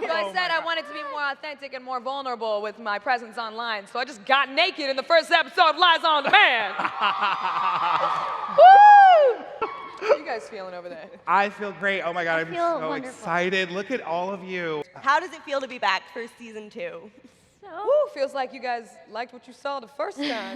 So I said I wanted to be more authentic and more vulnerable with my presence online. So I just got naked in the first episode of Liza On Demand. Woo! How are you guys feeling over there? I feel great. Oh my God, I'm so wonderful. excited. Look at all of you. How does it feel to be back for season 2? Woo, feels like you guys liked what you saw the first time.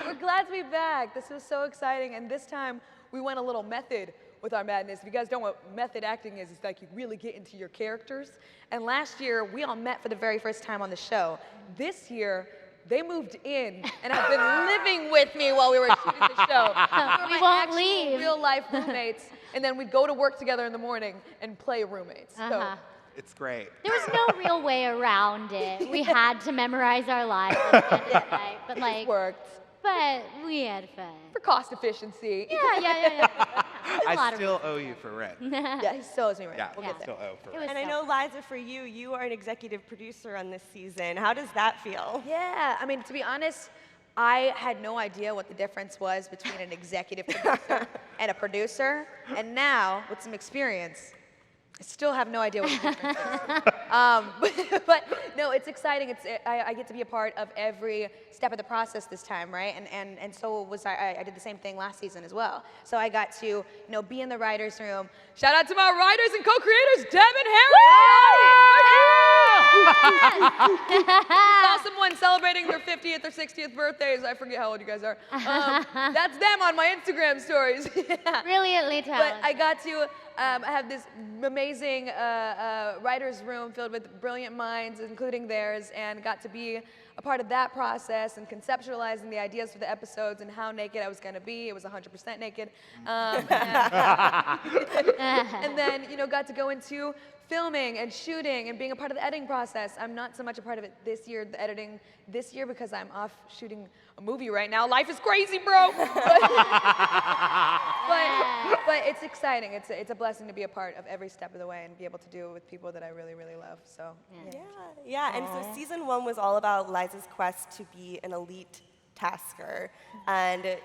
We're glad to be back. This was so exciting. And this time, we went a little method with our madness. If you guys don't know what method acting is, it's like you really get into your characters. And last year, we all met for the very first time on the show. This year, they moved in and have been living with me while we were shooting the show. We won't leave. Real life roommates. And then we'd go to work together in the morning and play roommates. So. It's great. There was no real way around it. We had to memorize our lives at the end of the night, but It worked. But we had fun. For cost efficiency. Yeah. I still owe you for rent. Yeah, he still owes me rent. Yeah, We'll get there. still owe for rent. And I know, Liza, for you, you are an executive producer on this season. How does that feel? Yeah, I mean, to be honest, I had no idea what the difference was between an executive producer and a producer. And now, with some experience, I still have no idea what the difference is. But no, it's exciting. I get to be a part of every step of the process this time, right? And so was I did the same thing last season as well. So I got to be in the writers' room. Shout out to my writers and co-creators, Deb and Harry. I saw someone celebrating their 50th or 60th birthdays. I forget how old you guys are. That's them on my Instagram stories. Brilliantly talented. But I got to I have this amazing writer's room filled with brilliant minds, including theirs, and got to be a part of that process and conceptualizing the ideas for the episodes and how naked I was going to be. It was 100% naked. And then, got to go into filming and shooting and being a part of the editing process. I'm not so much a part of it this year, the editing this year, because I'm off shooting a movie right now. Life is crazy, bro. But it's exciting. It's a blessing to be a part of every step of the way and be able to do it with people that I really, really love. So Yeah. And so season 1 was all about Liza's quest to be an elite tasker. And,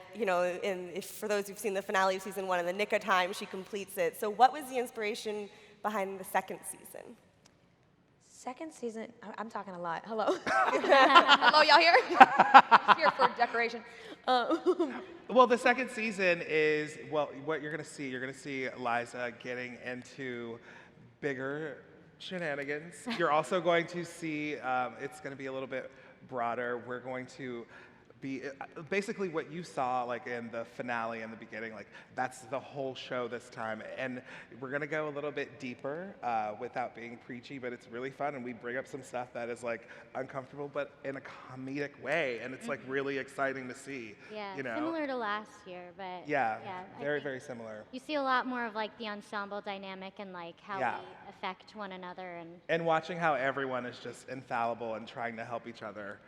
for those who've seen the finale of season 1, in the nick of time, she completes it. So what was the inspiration behind the second season? Second season, I'm talking a lot. Hello. Hello, y'all here? Just here for decoration. Well, the second season is, what you're going to see Liza getting into bigger shenanigans. You're also going to see, it's going to be a little bit broader. We're going to be basically what you saw like in the finale in the beginning, like that's the whole show this time. And we're gonna go a little bit deeper without being preachy, but it's really fun, and we bring up some stuff that is like uncomfortable but in a comedic way, and it's like really exciting to see. Yeah, similar to last year, but very, very similar. You see a lot more of like the ensemble dynamic and like how we affect one another, and watching how everyone is just infallible and trying to help each other,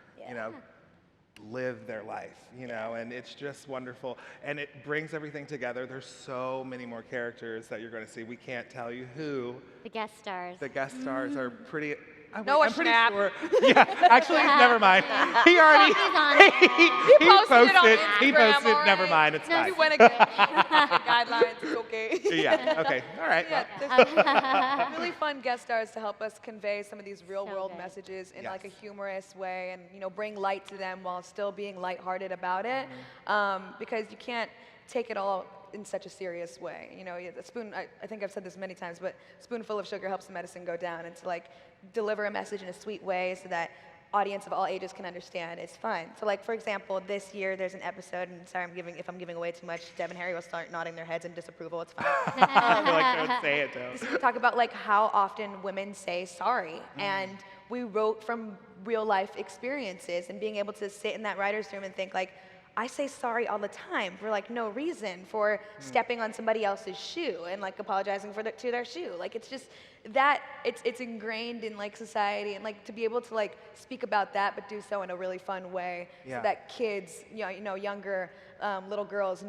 live their life, and it's just wonderful. And it brings everything together. There's so many more characters that you're going to see. We can't tell you who. The guest stars. The guest stars are pretty... I'm pretty sure. Yeah, actually, never mind. He already... He posted it on Instagram. He posted it. Right. Never mind. It's fine. He went against the guidelines. It's okay. Yeah. Okay. All right. Yeah, there's really fun guest stars to help us convey some of these real-world messages in like a humorous way, and bring light to them while still being lighthearted about it, because you can't take it all in such a serious way. A spoon, I think I've said this many times, but a spoonful of sugar helps the medicine go down, and to like deliver a message in a sweet way so that audience of all ages can understand is fun. So like, for example, this year there's an episode, and sorry if I'm giving away too much, Deb and Harry will start nodding their heads in disapproval, it's fine. I feel like don't say it though. We talk about like how often women say sorry, and we wrote from real life experiences, and being able to sit in that writer's room and think like, I say sorry all the time for like no reason, for stepping on somebody else's shoe and like apologizing to their shoe. Like it's just that it's ingrained in like society, and like to be able to like speak about that but do so in a really fun way, so that kids, younger little girls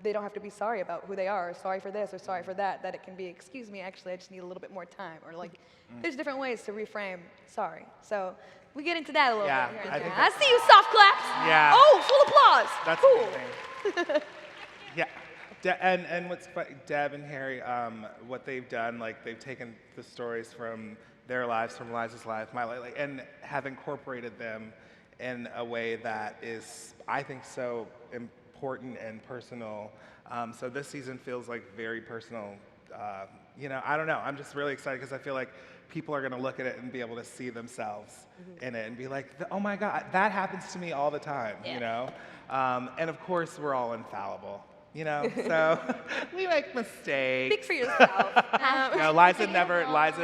they don't have to be sorry about who they are, or sorry for this or sorry for that. That it can be, excuse me, actually I just need a little bit more time, or like there's different ways to reframe sorry. So we get into that a little bit here and there. I see you, soft claps. Yeah. Oh, full applause. That's cool. amazing. Yeah. And what's funny, Deb and Harry, what they've done, like they've taken the stories from their lives, from Liza's life, my life, like, and have incorporated them in a way that is, I think, so important and personal. So this season feels like very personal. You know, I don't know. I'm just really excited because I feel like people are going to look at it and be able to see themselves in it and be like, oh my God, that happens to me all the time, you know? And of course, we're all infallible, you know? So we make mistakes. Speak for yourself. No, Liza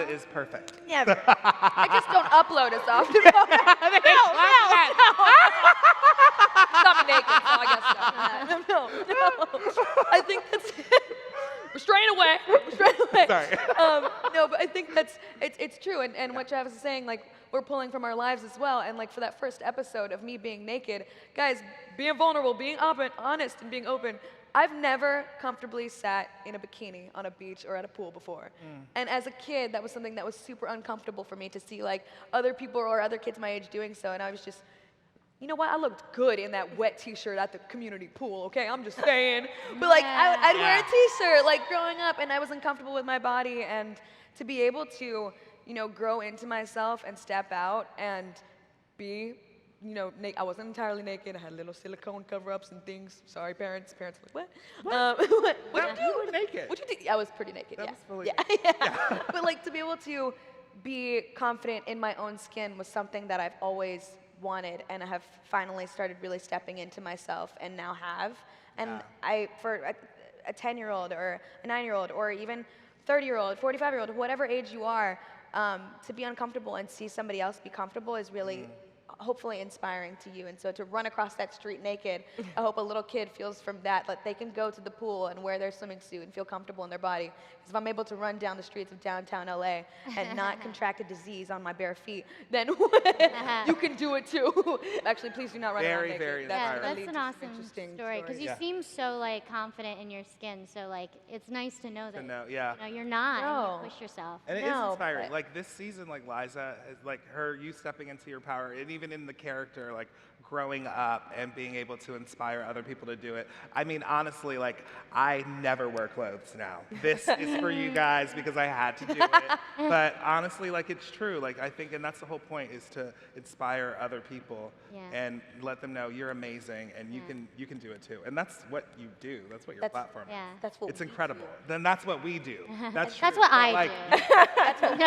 is perfect. Never. I just don't upload as often. Not me naked, so I guess no. I think that's we're straying away. Sorry. No, but I think it's true. And what Travis is saying, like, we're pulling from our lives as well. And like for that first episode of me being naked, guys, being vulnerable, being open, honest, and being open. I've never comfortably sat in a bikini on a beach or at a pool before. And as a kid, that was something that was super uncomfortable for me to see like other people or other kids my age doing so. And I was just, you know what? I looked good in that wet T-shirt at the community pool. Okay, I'm just saying. But like, I'd wear a T-shirt like growing up, and I was uncomfortable with my body. And to be able to, you know, grow into myself and step out and be, you know, I wasn't entirely naked. I had little silicone cover-ups and things. Sorry, parents. Parents were like, what? What'd you do? You were naked. What'd you do? I was pretty naked. That Yeah. was fully- Yeah. But like to be able to be confident in my own skin was something that I've always wanted, and I have finally started really stepping into myself, and now have. And for a 10-year-old or a 9-year-old or even 30-year-old, 45-year-old, whatever age you are, to be uncomfortable and see somebody else be comfortable is really hopefully inspiring to you. And so to run across that street naked, I hope a little kid feels from that they can go to the pool and wear their swimming suit and feel comfortable in their body. Because if I'm able to run down the streets of downtown LA and not contract a disease on my bare feet, then you can do it too. Actually, please do not run around naked. Very Yeah, inspiring. that's an awesome story because you seem so like confident in your skin. So like it's nice to know that yeah. you know, you're not. And you push yourself. And it No, is inspiring. but- Like this season, like Liza, like you stepping into your power, and even in the character, like growing up and being able to inspire other people to do it. I mean, honestly, like I never wear clothes now. This is for you guys because I had to do it. But honestly, like it's true. Like I think, and that's the whole point, is to inspire other people and let them know you're amazing and you can do it too. And that's what you do. That's what your platform is. Yeah. That's what It's incredible. Then that's what we do. That's That's true. what But, I like, do. That's what we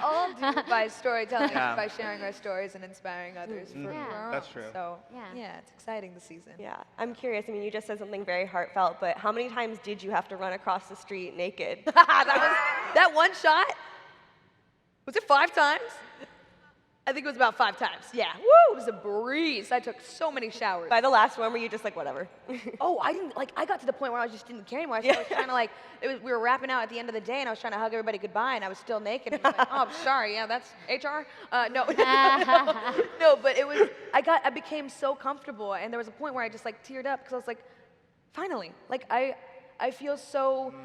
all do by storytelling, by sharing our stories and inspiring others for our That's own. true. So Yeah. it's exciting this season. Yeah, I'm curious. I mean, you just said something very heartfelt, but how many times did you have to run across the street naked? That one shot, was it 5 times? I think it was about 5 times. Yeah. Woo! It was a breeze. I took so many showers. By the last one, were you just like, whatever? Oh, I didn't I got to the point where I just didn't care anymore. I was trying to we were wrapping out at the end of the day, and I was trying to hug everybody goodbye, and I was still naked. And I was like, oh, I'm sorry. Yeah, that's HR. No, no, but it was. I became so comfortable, and there was a point where I just like teared up because I was like, finally, like I feel so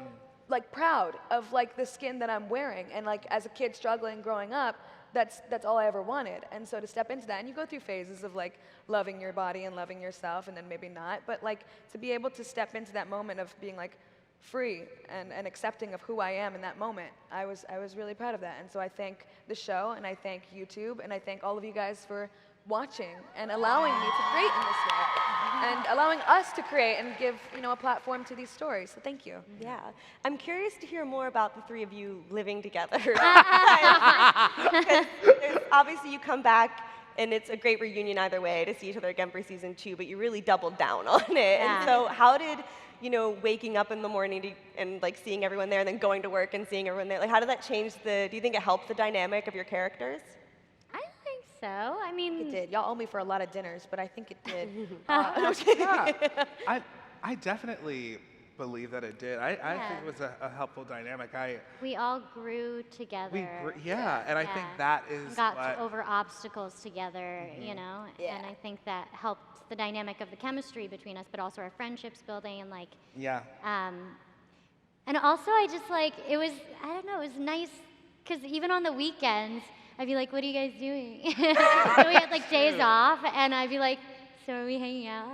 like proud of like the skin that I'm wearing, and like as a kid struggling growing up. That's all I ever wanted. And so to step into that, and you go through phases of like loving your body and loving yourself, and then maybe not, but like to be able to step into that moment of being like free and accepting of who I am in that moment, I was really proud of that. And so I thank the show, and I thank YouTube, and I thank all of you guys for watching and allowing me to create in this way, and allowing us to create and give a platform to these stories. So thank you. Yeah. I'm curious to hear more about the three of you living together. Because obviously you come back, and it's a great reunion either way to see each other again for season 2, but you really doubled down on it. Yeah. And so how did, waking up in the morning and like seeing everyone there and then going to work and seeing everyone there, like how did that change do you think it helped the dynamic of your characters? I think so. I mean, It did. Y'all owe me for a lot of dinners, but I think it did. I definitely believe that it did. I think it was a helpful dynamic. we all grew together. And I think that is got over obstacles together, and I think that helped the dynamic of the chemistry between us, but also our friendships building and like. Yeah. And also, I just like it was. I don't know. It was nice because even on the weekends, I'd be like, "What are you guys doing?" So we had like days off, and I'd be like, so are we hanging out?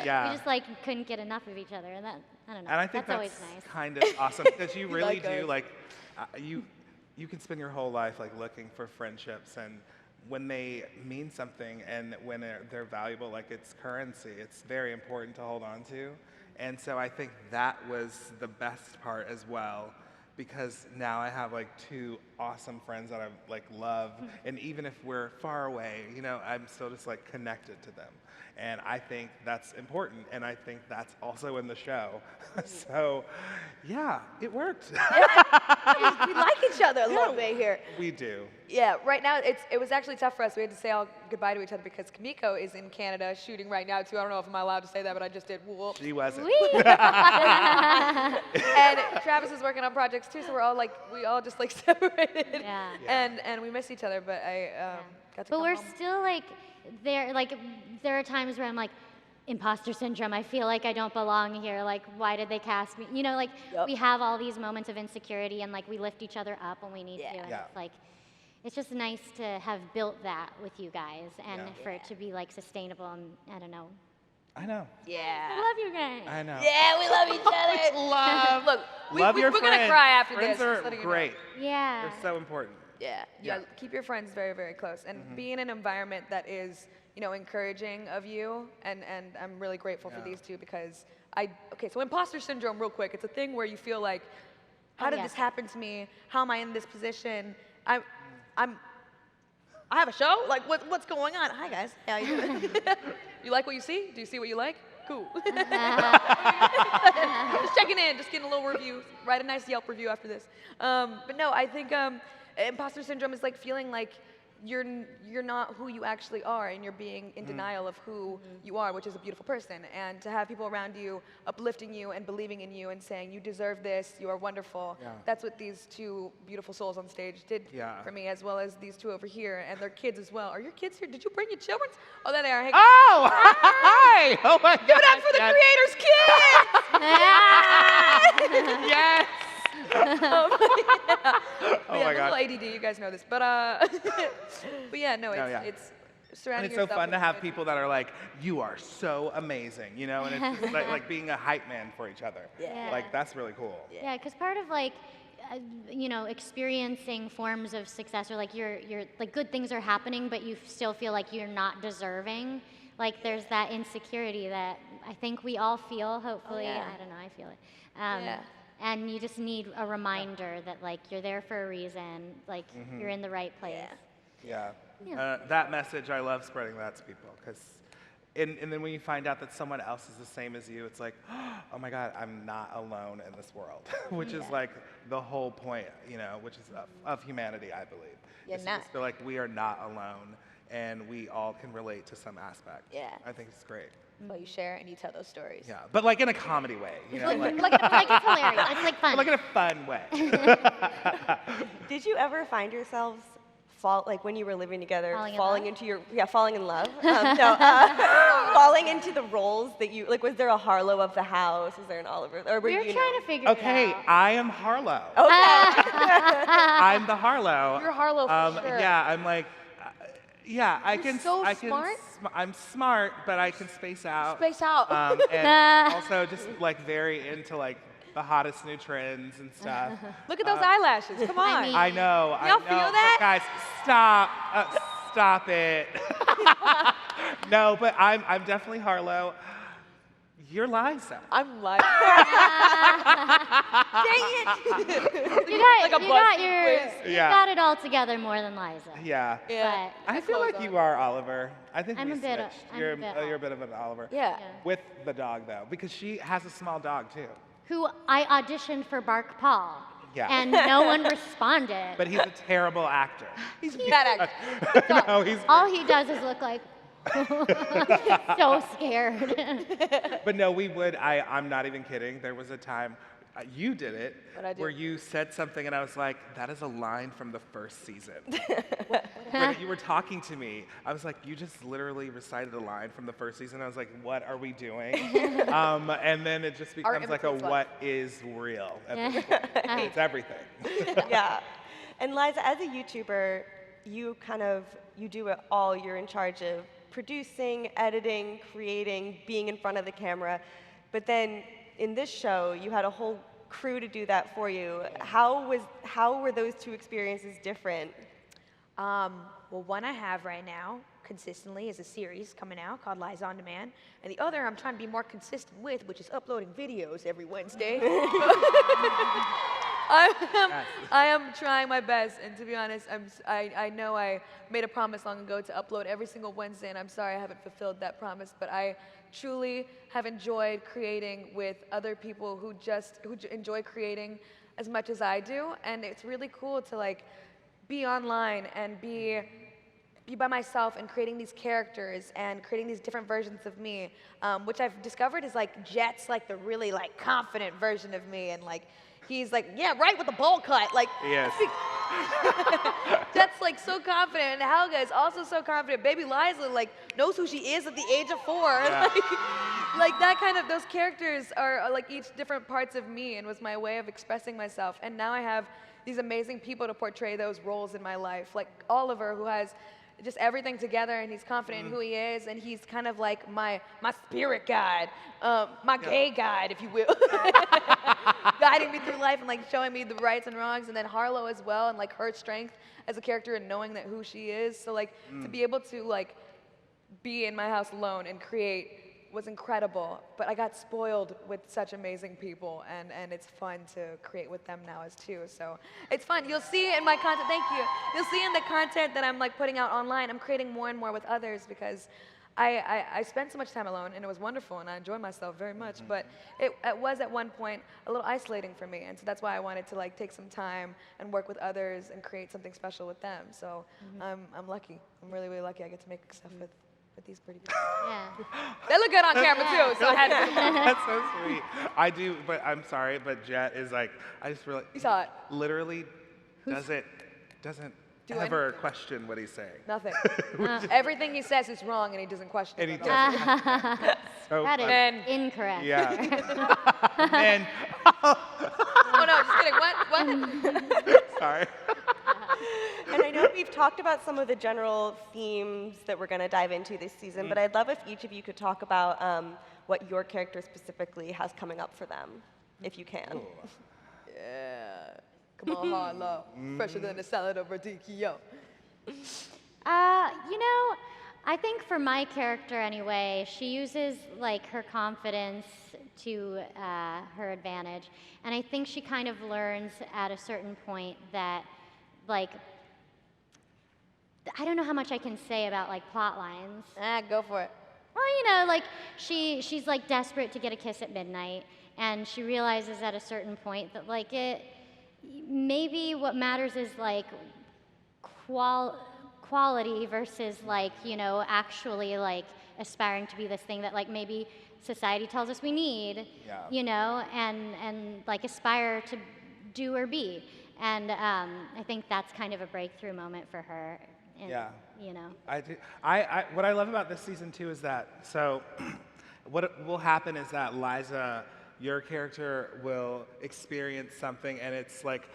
Yeah. We just like couldn't get enough of each other, and that I don't know. And I think that's that's always nice. kind of awesome because you really like do us. like you can spend your whole life like looking for friendships, and when they mean something and when they're valuable, like it's currency, it's very important to hold on to. And so I think that was the best part as well, because now I have like two awesome friends that I like love, and even if we're far away, you know, I'm still just like connected to them. And I think that's important, and I think that's also in the show. So, yeah, it worked. We like each other a little bit here. We do. Yeah, right now it was actually tough for us. We had to say all goodbye to each other because Kimiko is in Canada shooting right now too. I don't know if I'm allowed to say that, but I just did. Whoop. She wasn't. Whee! And Travis is working on projects too, so we're all like, we all just like separated. Yeah. And we miss each other, but I got to But come we're home. still like there are times where I'm like, imposter syndrome. I feel like I don't belong here. Like, why did they cast me? You know, like Yep. we have all these moments of insecurity, and like we lift each other up when we need to. And Yeah. it's like, it's just nice to have built that with you guys, and Yeah. for it to be like sustainable. And I don't know. I know. I Yeah. love you guys. I know. Yeah, we love each other. Love. Look, Love your we're friends. gonna cry after Friends this. just are letting you know. great. Yeah. They're so important. Yeah. Yeah. Keep your friends very, very close, and be in an environment that is, you know, encouraging of you. And I'm really grateful for Yeah. these two because okay. So imposter syndrome, real quick. It's a thing where you feel like, how Oh, did yeah. this happen to me? How am I in this position? I have a show. Like, what's going on? Hi guys. How you doing? You like what you see? Do you see what you like? Cool. Just checking in, just getting a little review. Write a nice Yelp review after this. But no, I think imposter syndrome is like feeling like you're not who you actually are, and you're being in denial of who you are, which is a beautiful person. And to have people around you uplifting you and believing in you and saying you deserve this, you are wonderful. Yeah. That's what these two beautiful souls on stage did Yeah. for me, as well as these two over here and their kids as well. Are your kids here? Did you bring your children? Oh, there they are. Hey, Oh, hi! Oh my God! give it up for the creators' kids! Yes! Oh Oh yeah, my a little God! ADD, you guys know this, but but yeah, no, No, yeah. it's And surrounding it's so yourself fun to with have good- people that are like, you are so amazing, you know, and it's just like being a hype man for each other. Yeah. Like, that's really cool. Yeah, because part of like, you know, experiencing forms of success, or like you're like good things are happening, but you still feel like you're not deserving. Like there's that insecurity that I think we all feel. Hopefully, yeah. I don't know, I feel it. Yeah. And you just need a reminder that like you're there for a reason. Like you're in the right place. Yeah. Yeah. That message, I love spreading that to people, because, and then when you find out that someone else is the same as you, it's like, oh my God, I'm not alone in this world, which is like the whole point, you know, which is of humanity, I believe. You're is to not. just feel like we are not alone, and we all can relate to some aspect. Yeah. I think it's great. Well, you share and you tell those stories. Yeah, but like in a comedy way, you know, like, Like it's hilarious. It's like fun. like in a fun way. Did you ever find yourselves like when you were living together, Falling in love? falling in love? Falling into the roles that you like. Was there a Harlow of the house? Was there an Oliver? Or were we were you trying to figure Okay, it out. I am Harlow. Okay. I'm the Harlow. You're Harlow for sure. Yeah, I'm like, yeah, I You're can. so I can. smart. I'm smart, but I can space out. Space out. And also just like very into like the hottest new trends and stuff. Look at those eyelashes. Come on. mean- I know. I Y'all know, feel but that? guys, stop. Stop it. No, but I'm definitely Harlow. You're Liza. I'm like, dang it. You got, Like a you got BuzzFeed your, quiz. you Yeah. got it all together more than Liza. Yeah. Yeah. I feel like you are Oliver. I think I'm we a bit switched. I'm a You're, bit you're a bit of an Oliver. Yeah. With the dog though, because she has a small dog too. Who I auditioned for Bark Paul. Yeah. And no one responded. But he's a terrible actor. He's bad actor. No, he's. All he does is look like so scared. But no, we would. I'm not even kidding. There was a time you did it What'd I do? where you said something, and I was like, "That is a line from the first season." Where you were talking to me. I was like, "You just literally recited a line from the first season." I was like, "What are we doing?" And then it just becomes like a influence "What is real?" at this point. It's everything. Yeah. And Liza, as a YouTuber, you do it all. You're in charge of producing, editing, creating, being in front of the camera. But then in this show, you had a whole crew to do that for you. How were those two experiences different? Well, one I have right now consistently is a series coming out called Liza On Demand, and the other I'm trying to be more consistent with, which is uploading videos every Wednesday. I am trying my best, and to be honest, I know I made a promise long ago to upload every single Wednesday, and I'm sorry I haven't fulfilled that promise, but I truly have enjoyed creating with other people who enjoy creating as much as I do, and it's really cool to like be online and be by myself and creating these characters and creating these different versions of me, which I've discovered is like Jet's like the really like confident version of me, and like he's like, yeah, right with the bowl cut, like Yes. Jet's like so confident, and Helga is also so confident. Baby Liza like knows who she is at the age of 4. Yeah. Like that kind of, those characters are like each different parts of me, and was my way of expressing myself. And now I have these amazing people to portray those roles in my life, like Oliver, who has just everything together, and he's confident in who he is, and he's kind of like my spirit guide, my gay guide, if you will, guiding me through life and like showing me the rights and wrongs. And then Harlow as well, and like her strength as a character and knowing that who she is. So like to be able to like be in my house alone and create was incredible, but I got spoiled with such amazing people, and it's fun to create with them now as too. So it's fun. You'll see in my content, thank you. You'll see in the content that I'm like putting out online, I'm creating more and more with others, because I spent so much time alone, and it was wonderful, and I enjoyed myself very much, but it was at one point a little isolating for me, and so that's why I wanted to like take some time and work with others and create something special with them. So I'm lucky. I'm really, really lucky I get to make stuff with these pretty people. Yeah. They look good on camera too, so I had to. That's so sweet. I do, but I'm sorry, but Jet is like, I just really, You saw it. literally doesn't Do ever anything. question what he's saying. Nothing. Everything he says is wrong, and he doesn't question And it. he at all. doesn't. So That is funny. And- incorrect. Yeah. And Oh no, just kidding. What? sorry. And I know we've talked about some of the general themes that we're going to dive into this season, but I'd love if each of you could talk about what your character specifically has coming up for them, if you can. Yeah. Come on, Harlow. Fresher than a salad over Radicchio. You know, I think for my character anyway, she uses like her confidence to her advantage, and I think she kind of learns at a certain point that, like, I don't know how much I can say about like plot lines. Go for it. Well, you know, like she's like desperate to get a kiss at midnight, and she realizes at a certain point that like maybe what matters is like quality versus like, you know, actually like aspiring to be this thing that like maybe society tells us we need, you know, and like aspire to do or be. And I think that's kind of a breakthrough moment for her. And, Yeah. You know. I do. What I love about this season too is that, so what will happen is that Liza, your character will experience something, and it's like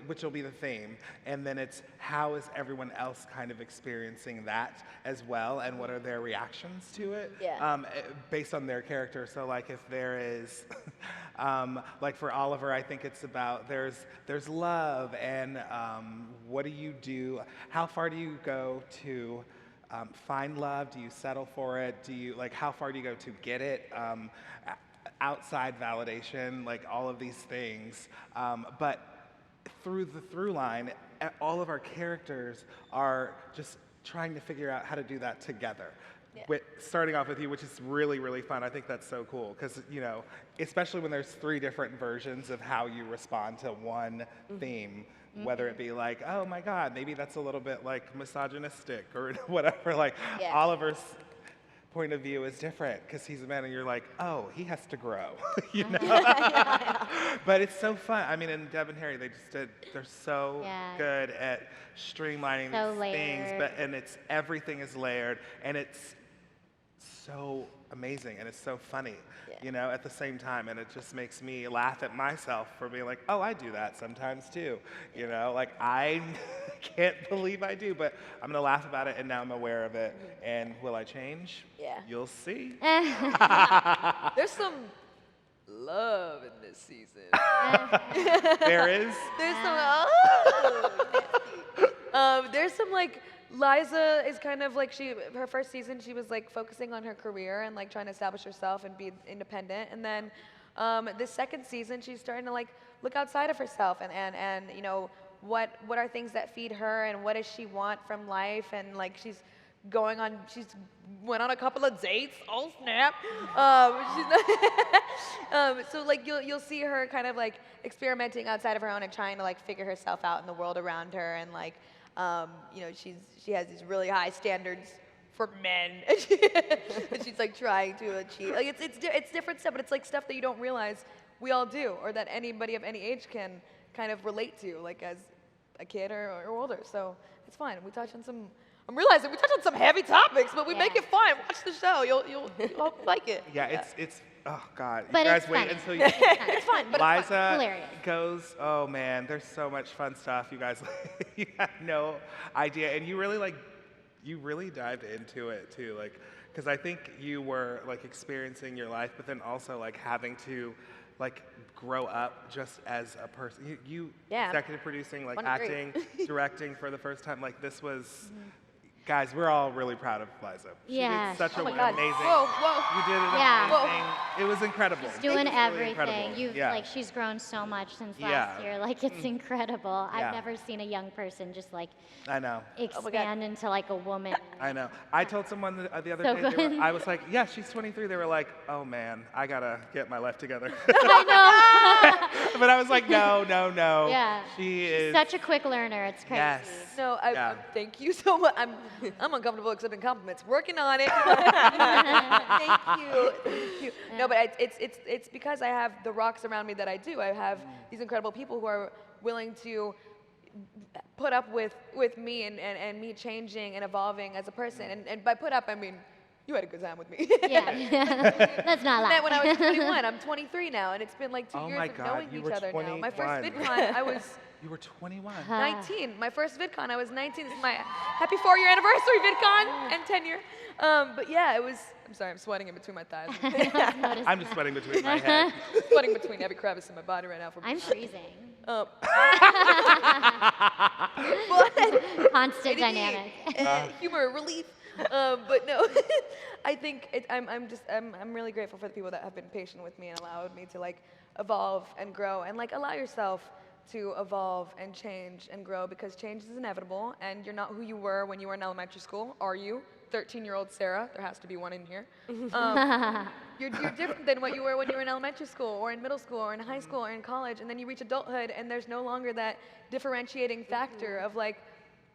which will be the theme, and then it's how is everyone else kind of experiencing that as well, and what are their reactions to it, based on their character. So like if there is, like for Oliver, I think it's about there's love, and what do you do? How far do you go to find love? Do you settle for it? Do you like how far do you go to get it? Outside validation, like all of these things. But through the through line, all of our characters are just trying to figure out how to do that together. Starting off with you, which is really, really fun. I think that's so cool because, you know, especially when there's 3 different versions of how you respond to one theme, whether it be like, oh my God, maybe that's a little bit like misogynistic or whatever. Like Oliver's point of view is different because he's a man, and you're like, oh, he has to grow, you know. But it's so fun. I mean, and Deb and Harry, they're so good at streamlining these things, and everything is layered, and it's so amazing and it's so funny, you know, at the same time. And it just makes me laugh at myself for being like, oh, I do that sometimes too. You know, like I can't believe I do, but I'm going to laugh about it and now I'm aware of it. And will I change? Yeah. You'll see. There's some love in this season. There is. There's some. There's some like Liza is kind of like her first season she was like focusing on her career and like trying to establish herself and be independent, and then this second season she's starting to like look outside of herself and you know what are things that feed her and what does she want from life, and like she's went on a couple of dates. Oh snap! So like you'll see her kind of like experimenting outside of her own and trying to like figure herself out in the world around her, and like you know she has these really high standards for men that she's like trying to achieve. Like it's different stuff, but it's like stuff that you don't realize we all do, or that anybody of any age can kind of relate to, like as a kid or older. So it's fine. We touch on some. I'm realizing we touch on some heavy topics, but we make it fun. Watch the show. You'll like it. Yeah, it's oh God. But you guys it's wait funny. until you It's fun, but it's fun. Liza Hilarious. goes, oh man, there's so much fun stuff. You guys you have no idea. And you really dived into it too. Like, because I think you were like experiencing your life, but then also like having to like grow up just as a person. You executive producing, like acting, directing for the first time. Like this was, guys, we're all really proud of Liza. She Yeah. did such Oh an my God. amazing. Whoa. You did an Yeah. amazing. It was incredible. She's doing It was really everything. incredible. Like she's grown so much since Yeah. last year. Like it's incredible. Yeah. I've never seen a young person just like I know. expand into like a woman. I know. I told someone the other So day, good. I was like, yeah, she's 23. They were like, oh man, I gotta get my life together. I know. But I was like, no. Yeah. She She's is. such a quick learner. It's crazy. Yes. No, Yeah. thank you so much. I'm uncomfortable accepting compliments. Working on it. Thank you. No, but it's because I have the rocks around me that I do. I have these incredible people who are willing to put up with me and me changing and evolving as a person. And by put up, I mean you had a good time with me. Yeah. Let's not I lie. met when I was 21. I'm 23 now, and it's been like 2 Oh years my of God, knowing you each were other now. My first 21. VidCon, I was You were 21. 19. My first VidCon, I was 19. This is my happy 4-year anniversary VidCon and 10-year. But yeah, it was. I'm sorry, I'm sweating in between my thighs. I'm just sweating between my head. Sweating between every crevice in my body right now. From I'm freezing. but Constant dynamic. humor relief. But no, I think I'm really grateful for the people that have been patient with me and allowed me to like evolve and grow, and like allow yourself to evolve and change and grow, because change is inevitable, and you're not who you were when you were in elementary school, are you? 13-year-old Sarah, there has to be one in here. You're different than what you were when you were in elementary school or in middle school or in high school or in college, and then you reach adulthood and there's no longer that differentiating factor of like,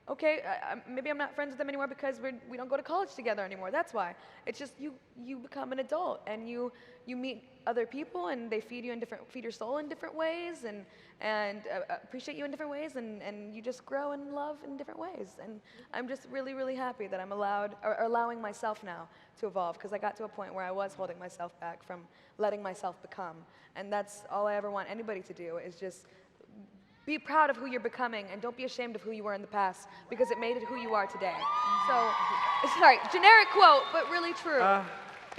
okay, maybe I'm not friends with them anymore because we don't go to college together anymore. That's why. It's just you become an adult and you meet other people and they feed your soul in different ways and appreciate you in different ways, and you just grow and love in different ways. And I'm just really, really happy that I'm allowing myself now to evolve, because I got to a point where I was holding myself back from letting myself become. And that's all I ever want anybody to do, is just be proud of who you're becoming, and don't be ashamed of who you were in the past, because it made it who you are today. So, sorry, generic quote, but really true.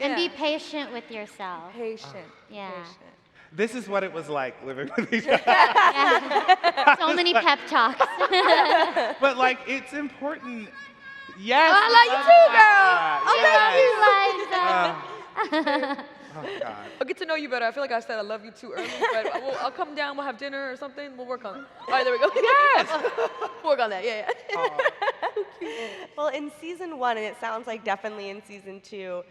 And be patient with yourself. Patient. Yeah. Patient. This is what it was like living with each other. Yeah. So many pep talks. But like, it's important. Yes. I love you too, girl. Liza. Oh God. I'll get to know you better. I feel like I said I love you too early, but I'll come down, we'll have dinner or something, we'll work on it. All right, there we go. Yes! We'll work on that, yeah. Well, in season 1, and it sounds like definitely in season 2,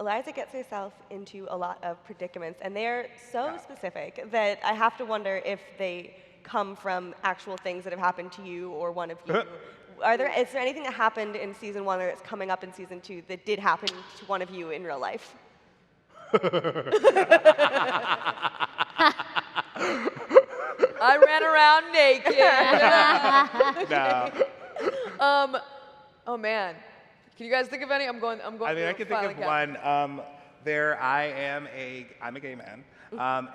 Liza gets herself into a lot of predicaments, and they're so specific that I have to wonder if they come from actual things that have happened to you or one of you. Is there anything that happened in season 1 or that's coming up in season 2 that did happen to one of you in real life? I ran around naked. No. Oh man, Can you guys think of any? I'm going. I mean, through I a can think filing of cabinet. one. I'm a gay man,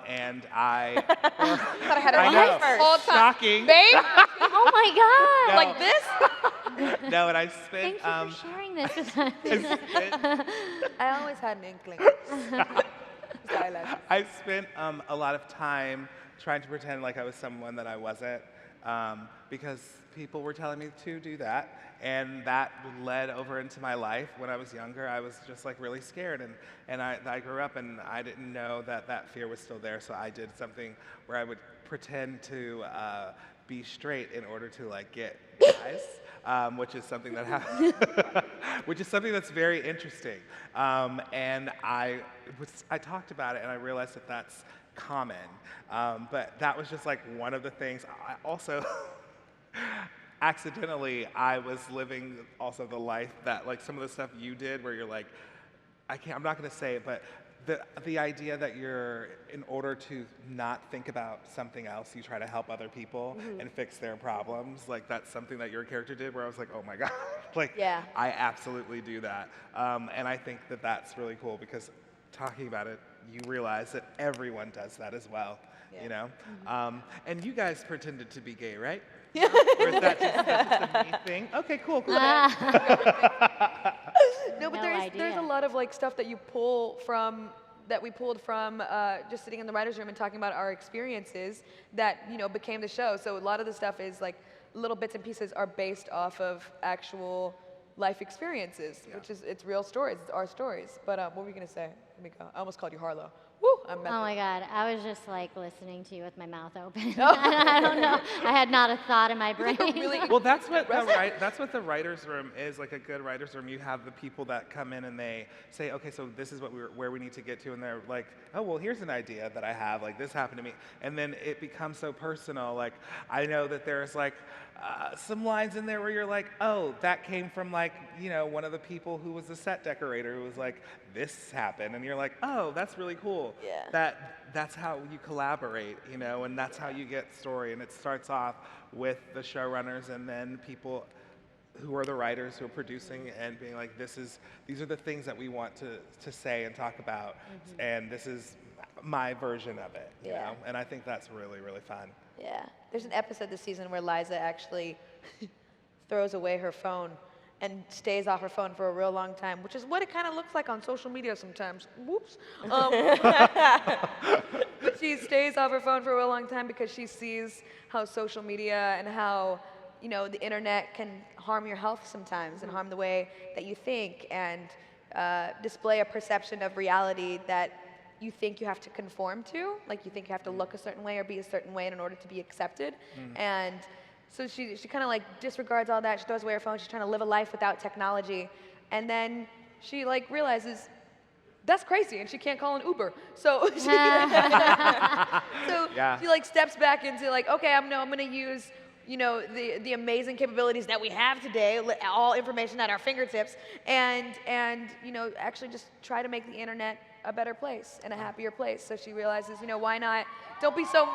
and I. Thought I had it I on know. first. All time. Shocking. Babe, Oh my God! No. like this? No, and I spent. Thank you for sharing this with us. I always had an inkling. I spent a lot of time trying to pretend like I was someone that I wasn't, because people were telling me to do that, and that led over into my life. When I was younger, I was just like really scared, and I grew up and I didn't know that that fear was still there, so I did something where I would pretend to be straight in order to like get guys, which is something that which is something that's very interesting. And I talked about it, and I realized that that's common. But that was just like one of the things. I also accidentally I was living also the life that like some of the stuff you did, where you're like, I'm not going to say it, but the idea that you're, in order to not think about something else, you try to help other people and fix their problems. Like that's something that your character did, where I was like, oh my God, like Yeah. I absolutely do that. And I think that that's really cool, because talking about it, you realize that everyone does that as well, you know? And you guys pretended to be gay, right? Or is that just a me thing? Okay, cool. No, but No there's idea. a lot of like stuff that you pull from that we pulled from just sitting in the writers' room and talking about our experiences that became the show. So a lot of the stuff is like little bits and pieces are based off of actual life experiences, which is it's real stories, it's our stories. But what were you gonna say, Kimiko? I almost called you Harlow. Woo! I'm Oh messing. my God, I was just like listening to you with my mouth open. I don't know. I had not a thought in my brain. Well, that's what the writers' room is, like a good writers' room. You have the people that come in and they say, okay, so this is where we need to get to, and they're like, oh, well, here's an idea that I have, like this happened to me, and then it becomes so personal. Like I know that there's like some lines in there where you're like, oh, that came from like one of the people who was the set decorator who was like, this happened, and you're like, oh, that's really cool. Yeah. That's how you collaborate, and that's how you get story. And it starts off with the showrunners and then people who are the writers who are producing and being like, these are the things that we want to say and talk about, and this is my version of it, you know? And I think that's really, really fun. Yeah. There's an episode this season where Liza actually throws away her phone and stays off her phone for a real long time, which is what it kind of looks like on social media sometimes. Whoops. But she stays off her phone for a real long time because she sees how social media and how the internet can harm your health sometimes and harm the way that you think and display a perception of reality that you think you have to conform to, like you think you have to look a certain way or be a certain way in order to be accepted. And so she kind of like disregards all that. She throws away her phone. She's trying to live a life without technology. And then she like realizes that's crazy and she can't call an Uber. So she, she like steps back into like, okay, I'm going to use the amazing capabilities that we have today, all information at our fingertips, and actually just try to make the internet a better place and a happier place. So she realizes, why not? Don't be so.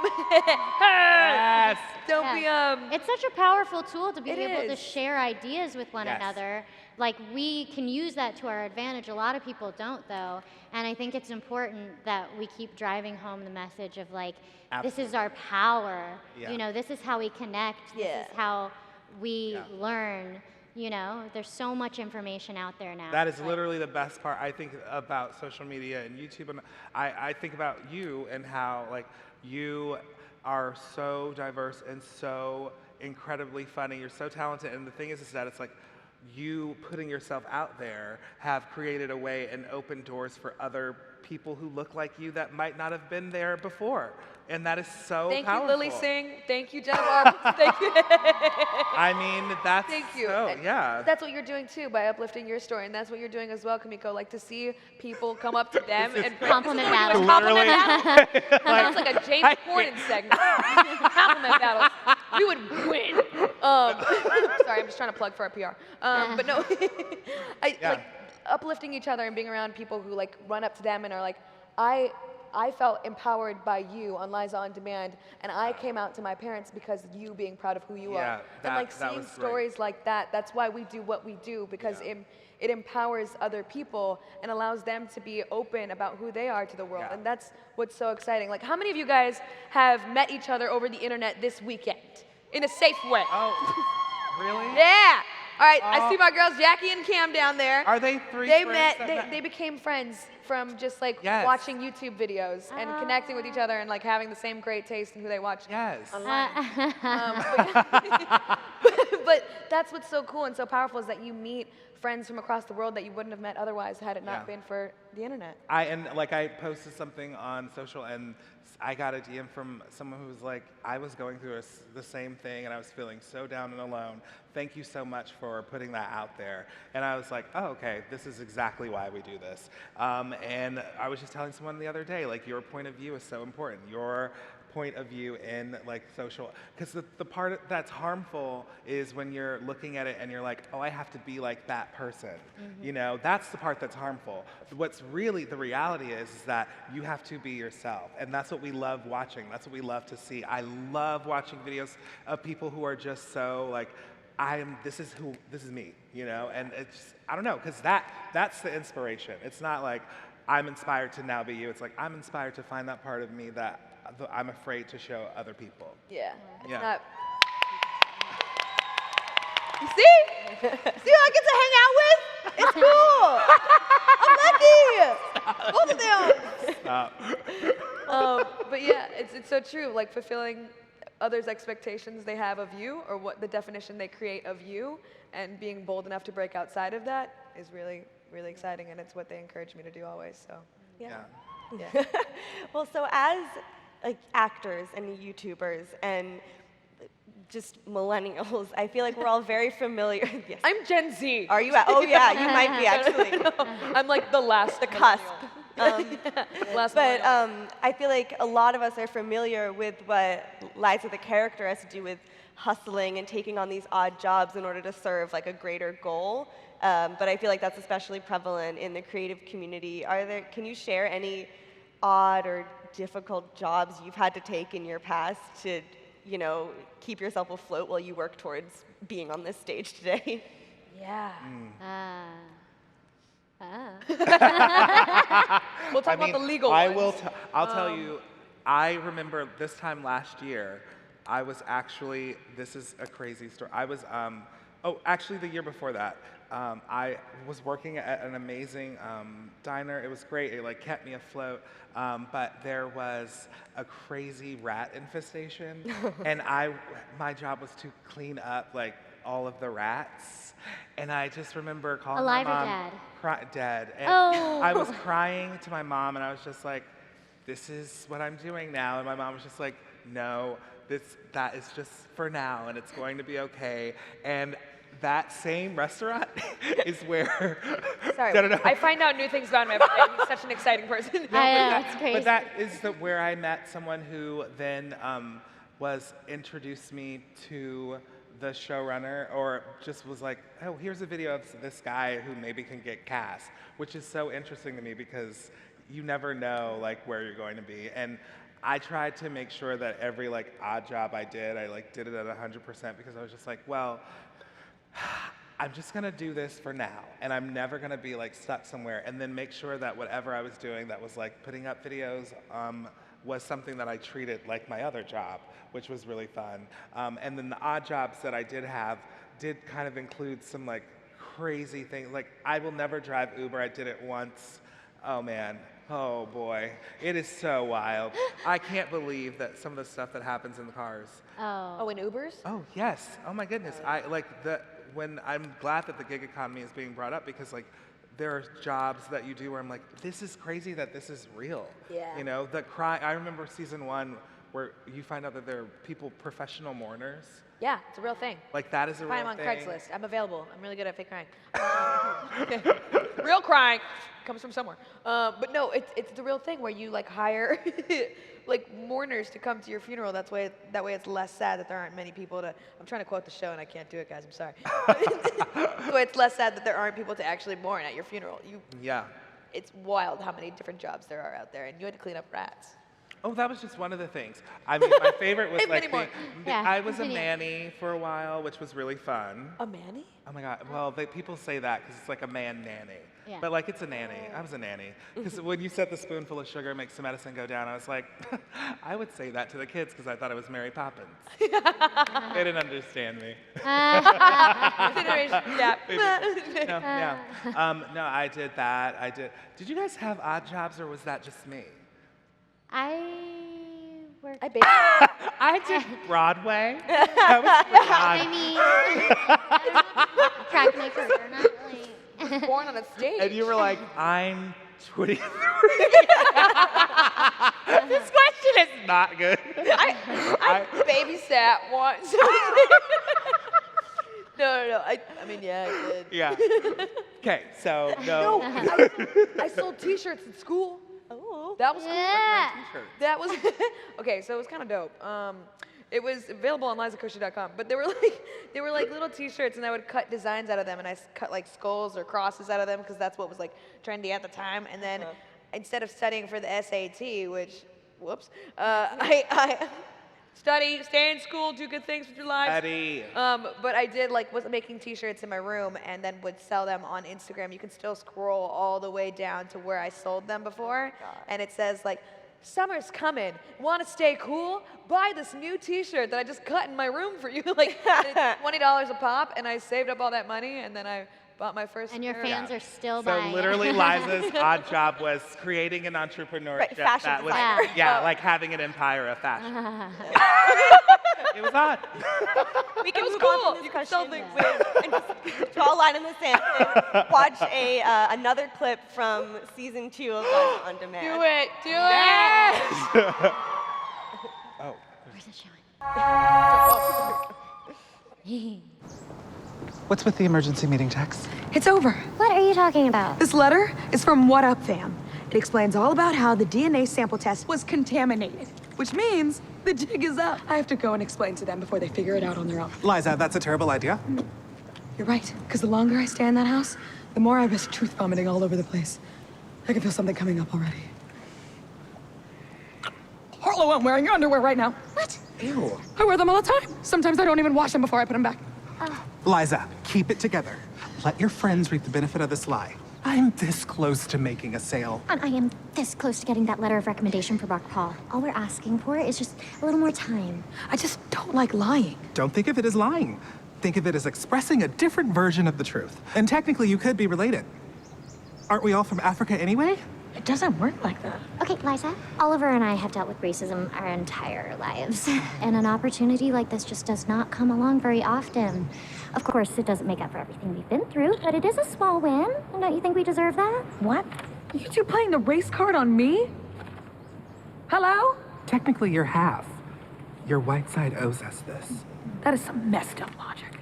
Yes. Don't be It's such a powerful tool to be It able to is. share ideas with one Yes. another. Like we can use that to our advantage. A lot of people don't, though. And I think it's important that we keep driving home the message of like, this is our power. Yeah. This is how we connect. Yeah. This is how we learn. There's so much information out there now. That is literally the best part, I think, about social media and YouTube. And I think about you and how, like, you are so diverse and so incredibly funny. You're so talented. And the thing is that it's like you putting yourself out there have created a way and opened doors for other people who look like you that might not have been there before. And that is so Thank powerful. you, Lily Singh. Thank you, Jenna Roberts. Thank you. I mean, that's Thank you. so, And yeah. That's what you're doing too by uplifting your story, and that's what you're doing as well, Kimiko. Like to see people come up to them and compliment this is what battle. you're doing, compliment battle. Sounds like a James Corden segment. Compliment battles. We would win. Sorry, I'm just trying to plug for our PR. But no, like uplifting each other and being around people who like run up to them and are like, I I felt empowered by you on Liza On Demand, and I came out to my parents because of you being proud of who you Yeah, are. that- And like that seeing was great. stories like that, that's why we do what we do, because it empowers other people and allows them to be open about who they are to the world. Yeah. And that's what's so exciting. Like, how many of you guys have met each other over the internet this weekend in a safe way? Oh, really? Yeah. All right, I see my girls Jackie and Cam down there. Are they three They friends met, that they became friends from just like Yes. watching YouTube videos and connecting with each other and like having the same great taste in who they watch. Yes. But that's what's so cool and so powerful is that you meet friends from across the world that you wouldn't have met otherwise had it not Yeah. been for the internet. I posted something on social and I got a DM from someone who was like, I was going through the same thing and I was feeling so down and alone. Thank you so much for putting that out there. And I was like, oh, okay, this is exactly why we do this. And I was just telling someone the other day, like, your point of view is so important. Your point of view in like social, because the part that's harmful is when you're looking at it and you're like, oh, I have to be like that person. You know, that's the part that's harmful. What's really the reality is that you have to be yourself, and that's what we love watching. That's what we love to see. I love watching videos of people who are just so like, this is me, you know, and it's, I don't know, because that's the inspiration. It's not like I'm inspired to now be you. It's like I'm inspired to find that part of me that I'm afraid to show other people. Yeah. It's Yeah. not. You see? See who I get to hang out with? It's cool. I'm lucky. Both of them. But yeah, it's so true. Like fulfilling others' expectations they have of you, or what the definition they create of you, and being bold enough to break outside of that is really, really exciting, and it's what they encourage me to do always. So. Yeah. Yeah. Well, so as like actors and YouTubers and just millennials, I feel like we're all very familiar. Yes. I'm Gen Z. Are you? Oh yeah, you might be actually. I'm like the last, The cusp. last But millennial. I feel like a lot of us are familiar with what Liza the character has to do with hustling and taking on these odd jobs in order to serve like a greater goal. But I feel like that's especially prevalent in the creative community. Can you share any odd or difficult jobs you've had to take in your past to, you know, keep yourself afloat while you work towards being on this stage today? Yeah. Ah. We'll talk about the legal ones. I'll tell you, I remember this time last year, I was actually, this is a crazy story. I was, actually the year before that, I was working at an amazing diner. It was great. It like kept me afloat. But there was a crazy rat infestation, and my job was to clean up like all of the rats. And I just remember calling Alive or my mom. dead? Dead. And Oh. I was crying to my mom, and I was just like, "This is what I'm doing now." And my mom was just like, "No, that is just for now, and it's going to be okay." And that same restaurant is where. Sorry, No. I find out new things about him every day. He's such an exciting person. I know, it's crazy. But that is where I met someone who then introduced me to the showrunner, or just was like, oh, here's a video of this guy who maybe can get cast, which is so interesting to me because you never know like where you're going to be. And I tried to make sure that every like odd job I did it at 100% because I was just like, well, I'm just gonna do this for now, and I'm never gonna be like stuck somewhere, and then make sure that whatever I was doing that was like putting up videos was something that I treated like my other job, which was really fun. And then the odd jobs that I did have did kind of include some like crazy things. Like I will never drive Uber. I did it once. Oh man. Oh boy. It is so wild. I can't believe that some of the stuff that happens in the cars. Oh, in Ubers? Oh yes. Oh my goodness. I'm glad that the gig economy is being brought up because like there are jobs that you do where I'm like, this is crazy that this is real. Yeah. You know, I remember season 1 where you find out that there are professional mourners. Yeah, it's a real thing. Like that is a Find real him on thing. Craigslist. I'm available. I'm really good at fake crying. Real crying comes from somewhere. But no, it's the real thing where you like hire like mourners to come to your funeral. That way it's less sad that there aren't many people to. I'm trying to quote the show and I can't do it, guys. I'm sorry. So it's less sad that there aren't people to actually mourn at your funeral. Yeah. it's wild how many different jobs there are out there, and you had to clean up rats. Oh, that was just one of the things. I mean, my favorite was Many like more. Yeah, I was a continue. nanny for a while, which was really fun. A manny? Oh my God. Well, people say that because it's like a man nanny. Yeah. But like it's a nanny. I was a nanny. Because when you said the spoonful of sugar makes the medicine go down, I was like, I would say that to the kids because I thought it was Mary Poppins. They didn't understand me. Generation gap. No, yeah. No, I did that. I did. Did you guys have odd jobs or was that just me? I worked. I baked. I did Broadway. That was I mean, track my career, not really. Born on a stage. And you were like, I'm 23. This question is not good. I babysat once. No. I mean, yeah, I did. Yeah. Okay, so no. I sold T-shirts at school. Oh. That was cool. Yeah. That was okay. So it was kind of dope. It was available on LizaKoshy.com, but they were like little T-shirts, and I would cut designs out of them, and I cut like skulls or crosses out of them because that's what was like trendy at the time. And then instead of studying for the SAT, which whoops, I study, stay in school, do good things with your life. Eddie. But I did was making T-shirts in my room and then would sell them on Instagram. You can still scroll all the way down to where I sold them before, and it says like, "Summer's coming. Want to stay cool? Buy this new T-shirt that I just cut in my room for you." Like it's $20 a pop, and I saved up all that money, and then I bought my first. And your pair. fans are still So buying. literally, Liza's odd job was creating an entrepreneurship Right, fashion that was, designer. yeah, like having an empire of fashion. It was odd. We can was move on cool. from this You can sell question things. and just draw a line in the sand and watch another clip from season 2 of Liza On Demand. Do it. Do it. Oh. Where's it showing? What's with the emergency meeting text? It's over. What are you talking about? This letter is from What Up Fam. It explains all about how the DNA sample test was contaminated, which means the jig is up. I have to go and explain to them before they figure it out on their own. Liza, that's a terrible idea. You're right, because the longer I stay in that house, the more I risk truth vomiting all over the place. I can feel something coming up already. Harlow, I'm wearing your underwear right now. What? Ew. I wear them all the time. Sometimes I don't even wash them before I put them back. Liza, keep it together. Let your friends reap the benefit of this lie. I'm this close to making a sale. And I am this close to getting that letter of recommendation for Brock Paul. All we're asking for is just a little more time. I just don't like lying. Don't think of it as lying. Think of it as expressing a different version of the truth. And technically, you could be related. Aren't we all from Africa anyway? It doesn't work like that. Okay, Liza, Oliver and I have dealt with racism our entire lives. And an opportunity like this just does not come along very often. Of course, it doesn't make up for everything we've been through, but it is a small win. And don't you think we deserve that? What? You two playing the race card on me? Hello? Technically, you're half. Your white side owes us this. That is some messed up logic.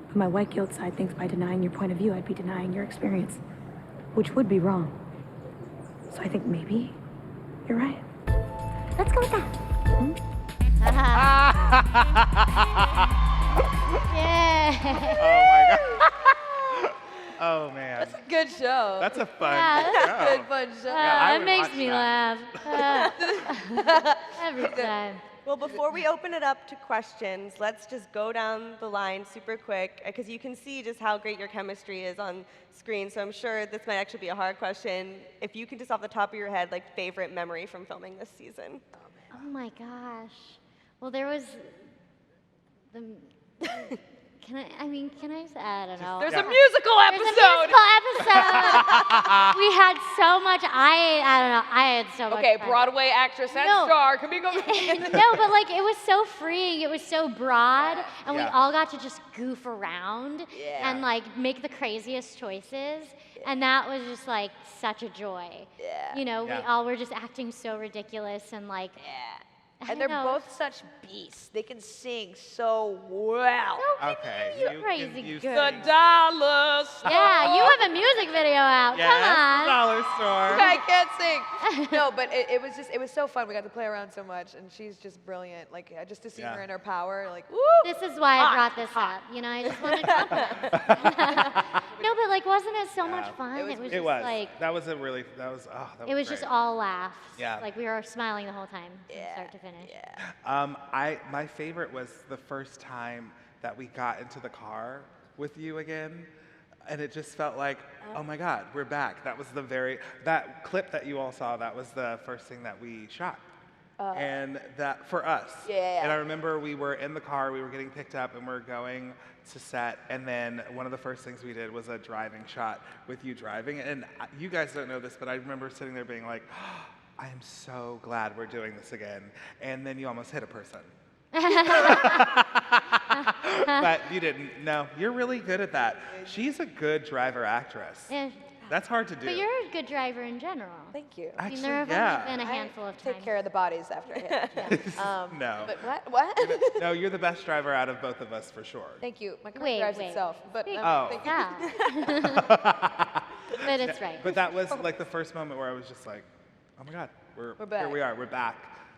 But my white guilt side thinks by denying your point of view, I'd be denying your experience, which would be wrong. So I think maybe you're right. Let's go with that. Yeah. Oh my God. Oh man. That's a good show. That's a fun Yeah, show. good fun show. I It would makes watch me that. laugh. Every time. Well, before we open it up to questions, let's just go down the line super quick, because you can see just how great your chemistry is on screen. So I'm sure this might actually be a hard question. If you can just off the top of your head, like favorite memory from filming this season. Oh my gosh. Well, there was the. Can I just, I don't know. There's Yeah. a musical There's a episode. musical episode. We had so much. I don't know. I had so much. Okay, fun. Broadway actress and No. star, Kimiko Glenn. No, but like it was so freeing. It was so broad, and we Yeah. all got to just goof around Yeah. and like make the craziest choices, and that was just like such a joy. Yeah. You know, we Yeah. all were just acting so ridiculous and like. I And they're don't know. both such beasts. They can sing so well. Okay. You crazy you girl. The dollar store. Yeah, you have a music video out. Yes, Come on. dollar store. I can't sing. No, but it was so fun. We got to play around so much, and she's just brilliant. Like just to see Yeah. her in her power, like woo. This is why I brought this up. You know, I just wanted to. No, but like, wasn't it so much fun? It was- It was It just was. like, That was a really, that was, oh, that was it was great. just all laughs. Yeah. Like we were smiling the whole time from start to finish. My favorite was the first time that we got into the car with you again, and it just felt like, oh my God, we're back. That was that clip that you all saw, that was the first thing that we shot. And that, for us. Yeah. And I remember we were in the car, we were getting picked up, and we were going to set, and then one of the first things we did was a driving shot with you driving. And you guys don't know this, but I remember sitting there being like, oh, I am so glad we're doing this again. And then you almost hit a person. But you didn't. No, you're really good at that. She's a good driver actress. Yeah. That's hard to do. But you're a good driver in general. Thank you. I mean, Actually, there have yeah. only been a handful of times. Take care of the bodies after I hit. No. But what? No, you're the best driver out of both of us for sure. Thank you. My car Wait, drives wait. itself. But Speak Oh. thank you. Yeah. But it's right. But that was like the first moment where I was just like, oh my God, We're here back. we are, we're back.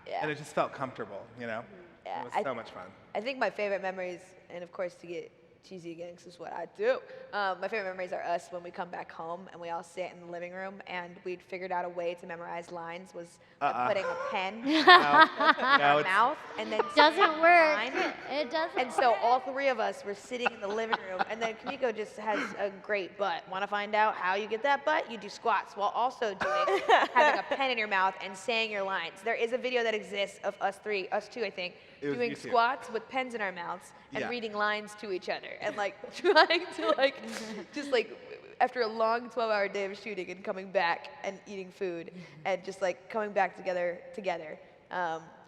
Yeah. And it just felt comfortable, you know? Yeah, It was I- so much fun. I think my favorite memories, and of course to get cheesy again, 'cause this is what I do. My favorite memories are us when we come back home and we all sit in the living room and we'd figured out a way to memorize lines was by putting a pen in No, our it's, mouth and then Doesn't saying the work. line. It doesn't. And so all three of us were sitting in the living room, and then Kimiko just has a great butt. Want to find out how you get that butt? You do squats while also doing having a pen in your mouth and saying your lines. There is a video that exists of us two, I think, It was doing you two. squats with pens in our mouths and Yeah. reading lines to each other, and like trying to like just like after a long 12-hour day of shooting and coming back and eating food and just like coming back together.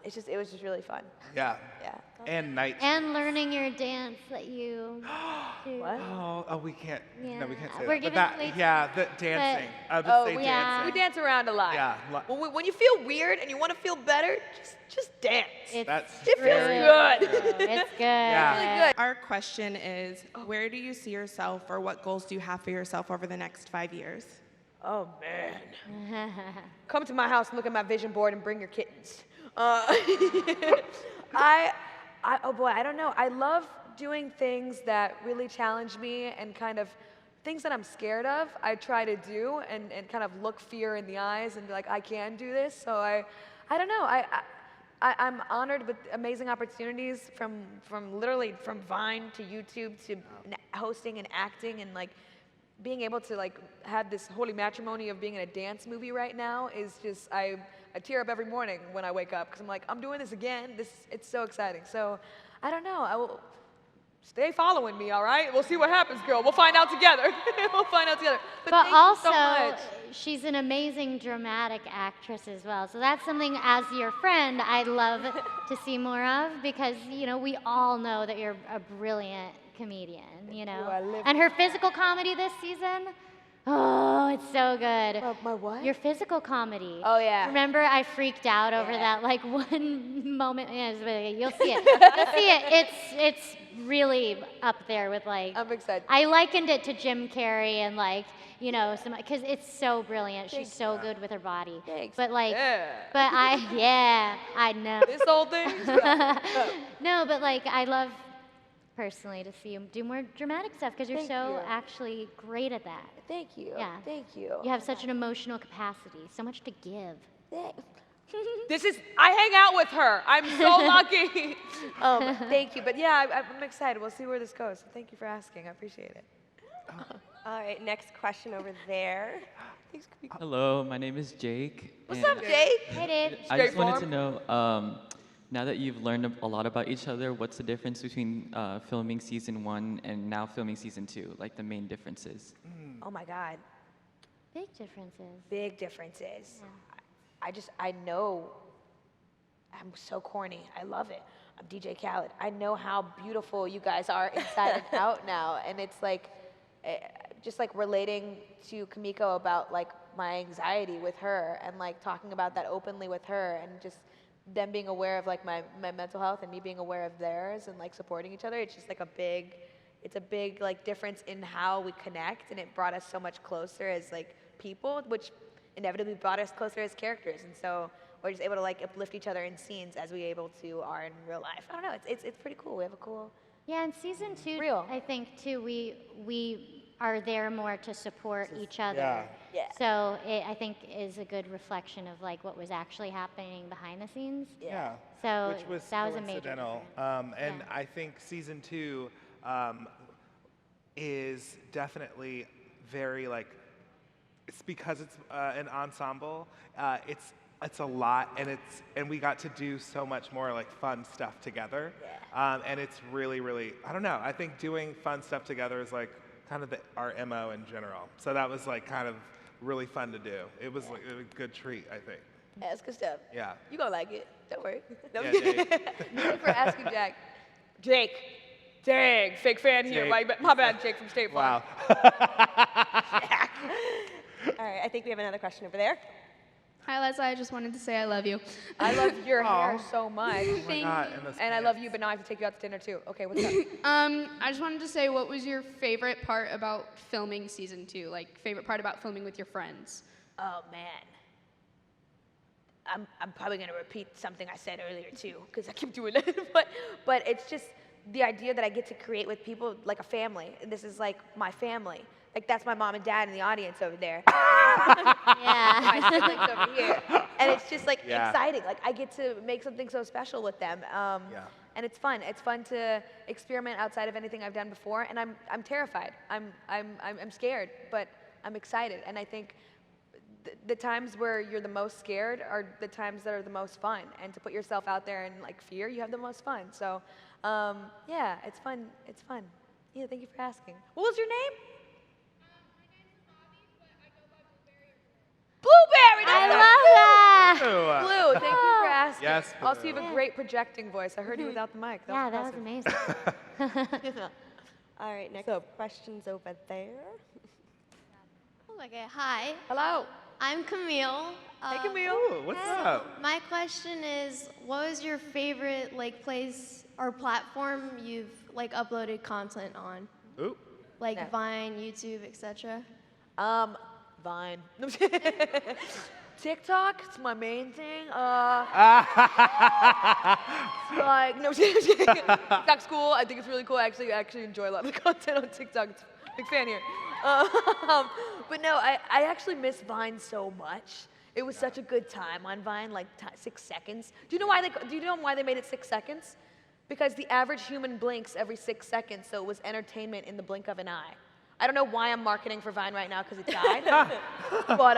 It was just really fun. yeah. Yeah. And night. And learning your dance that you do. What? Oh, we can't. No, we can't Yeah, say we're that. giving But away that, yeah, the dancing. I would Oh, say we dancing. We dance around a lot. Yeah, When you feel weird and you want to feel better, just dance. It's That's It feels very good. It's good. Yeah. Really good. Our question is, where do you see yourself, or what goals do you have for yourself over the next 5 years? Oh man. Come to my house and look at my vision board and bring your kittens. Oh boy, I don't know. I love doing things that really challenge me and kind of things that I'm scared of. I try to do and kind of look fear in the eyes and be like, I can do this. So I don't know. I'm honored with amazing opportunities from literally from Vine to YouTube to hosting and acting and like being able to like have this holy matrimony of being in a dance movie right now is just I tear up every morning when I wake up because I'm like I'm doing this again. It's so exciting. So I don't know. I will stay following me. All right. We'll see what happens, girl. We'll find out together. We'll find out together. But thank you also, so much. she's an amazing dramatic actress as well. So that's something, as your friend, I'd love to see more of because, you know, we all know that you're a brilliant comedian, you know. I live And her physical comedy this season, oh, it's so good. My what? Your physical comedy. Oh, yeah. Remember, I freaked out over Yeah. that like one moment. Yeah, you'll see it. You'll see it. It's really up there with like. I'm excited. I likened it to Jim Carrey and like, you know, some because it's so brilliant. She's Thanks. so good with her body. Thanks. But like, Yeah. but I know. This whole thing. No, but like, I love personally to see you do more dramatic stuff because you're Thank so you. actually great at that. Thank you. Yeah. Thank you. You have such an emotional capacity, so much to give. I hang out with her. I'm so lucky. Thank you. But yeah, I'm excited. We'll see where this goes. So thank you for asking. I appreciate it. All right, next question over there. Thanks, Kimiko. Hello, my name is Jake. What's and up, Jake? Hey, Dave. I just wanted to Straight know, now that you've learned a lot about each other, what's the difference between filming season 1 and now filming season 2? Like the main differences? Oh my God. Big differences. Big differences. I know. I'm so corny. I love it. I'm DJ Khaled. I know how beautiful you guys are inside and out now. And it's like, just like relating to Kimiko about like my anxiety with her and like talking about that openly with her and just them being aware of like my mental health and me being aware of theirs and like supporting each other. It's just like it's a big like difference in how we connect, and it brought us so much closer as like people, which inevitably brought us closer as characters. And so we're just able to like uplift each other in scenes as we are in real life. I don't know, it's pretty cool. We have a cool. Yeah, in season 2, Real. I think too, we are there more to support each other. Yeah. Yeah. So it, I think, is a good reflection of like what was actually happening behind the scenes. Yeah. So Which was that was a major coincidental. difference. And Yeah. I think season 2 is definitely very like, it's because it's an ensemble. It's a lot, and we got to do so much more like fun stuff together. And it's really, really, I don't know. I think doing fun stuff together is like kind of our MO in general. So that was like kind of really fun to do. It was like a good treat, I think. Yeah, that's good stuff. Yeah. You gonna like it. Don't worry. No, Yeah, I'm kidding. Jake. Thank you for asking, Jack. Jake. Dang, fake fan here. Jake. My bad, Jake from State Farm. Wow. All right, I think we have another question over there. Hi, Liza. I just wanted to say I love you. I love your hair Aw. so much. Oh my God, and those And I love pants. you, but now I have to take you out to dinner too. Okay, what's up? I just wanted to say, what was your favorite part about filming season 2? Like, favorite part about filming with your friends? Oh man. I'm probably gonna repeat something I said earlier too, because I keep doing it. but it's just the idea that I get to create with people like a family. This is like my family. Like that's my mom and dad in the audience over there. Yeah. My siblings over here. And it's just like Yeah. exciting. Like I get to make something so special with them. Yeah. And it's fun. It's fun to experiment outside of anything I've done before. And I'm terrified. I'm scared, but I'm excited. And I think the times where you're the most scared are the times that are the most fun. And to put yourself out there in like fear, you have the most fun. So yeah, it's fun. It's fun. Yeah, thank you for asking. What was your name? Blueberry. I That's love that. Blue, thank you for asking. Yes, Also, you Blue. have a great projecting voice. I heard you without the mic. Yeah, that was impressive. amazing. All right, next question's over there. Okay, hi. Hello. I'm Camille. Hey, Camille. Ooh, what's up? My question is, what was your favorite like place or platform you've like uploaded content on? Ooh. Like Yeah. Vine, YouTube, etc. Vine. TikTok, it's my main thing. Like, no, TikTok's cool. I think it's really cool. I actually enjoy a lot of the content on TikTok. It's a big fan here. But no, I actually miss Vine so much. It was such a good time on Vine, like 6 seconds. Do you know why they made it 6 seconds? Because the average human blinks every 6 seconds, so it was entertainment in the blink of an eye. I don't know why I'm marketing for Vine right now because it died, but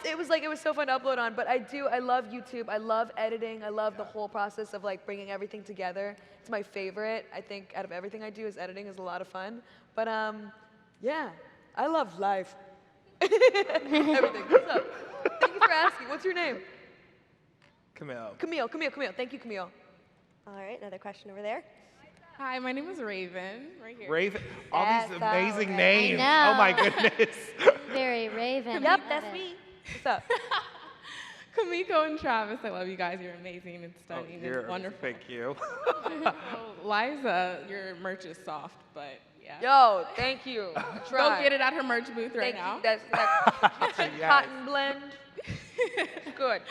it was so fun to upload on. But I love YouTube. I love editing. I love the whole process of like bringing everything together. It's my favorite. I think out of everything I do, is editing is a lot of fun. But yeah, I love life. Everything. What's up? Thank you for asking. What's your name? Camille. Camille. Thank you, Camille. All right, another question over there. Hi, my name is Raven, right here. Raven. All these That's amazing all right. names. I know. Oh my goodness. Very Raven. Yep, Love that's it. me. What's up? Kimiko and Travis, I love you guys. You're amazing and Oh, stunning you're and wonderful. Thank you. Liza, your merch is soft, but yeah. Yo, thank you. Try. Go get it at her merch booth right Thank now. you. That's Yes. cotton blend. Good.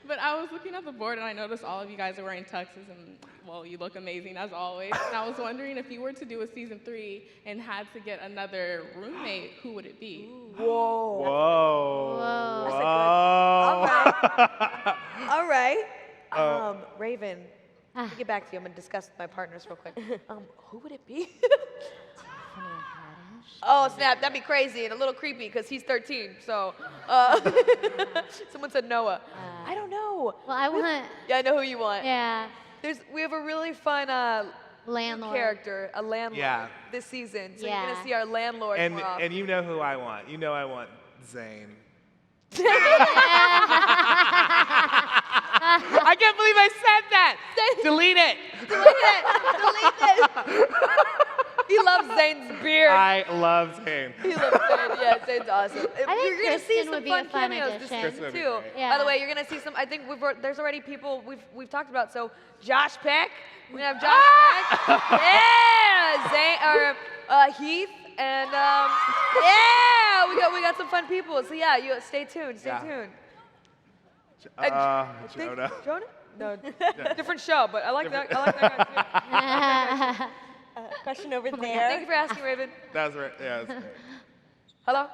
But I was looking at the board and I noticed all of you guys are wearing tuxes and, well, you look amazing as always. And I was wondering if you were to do a season 3 and had to get another roommate, who would it be? Whoa. Whoa. That's Whoa. All right. Raven. Let me get back to you. I'm gonna discuss with my partners real quick. Who would it be? Oh snap! That'd be crazy and a little creepy because he's 13. So, someone said Noah. I don't know. Well, I want. Yeah, I know who you want. Yeah. We have a really fun Landlord. character, a landlord, Yeah. this season. So Yeah. you're gonna see our landlord And more often. and you know who I want. You know I want Zane. I can't believe I said that. Delete it. Delete it. He loves Zane's beard. I love Zane. He loves Zane. Yeah, Zane's awesome. I think You're gonna see Kristen some would be fun a fun cameos this addition. season Kristen would be too. great. Yeah. By the way, you're gonna see some. I think there's already people we've talked about. So Josh Peck, we have Josh Peck. Yeah, Zane or Heath, and yeah, we got some fun people. So yeah, you stay tuned. Stay Yeah. tuned. Jonah. Jonah? No, different show, but I like that. I like that guy too. Question over Thank there. you for asking, Raven. That was right. Yeah, that's great. Hello?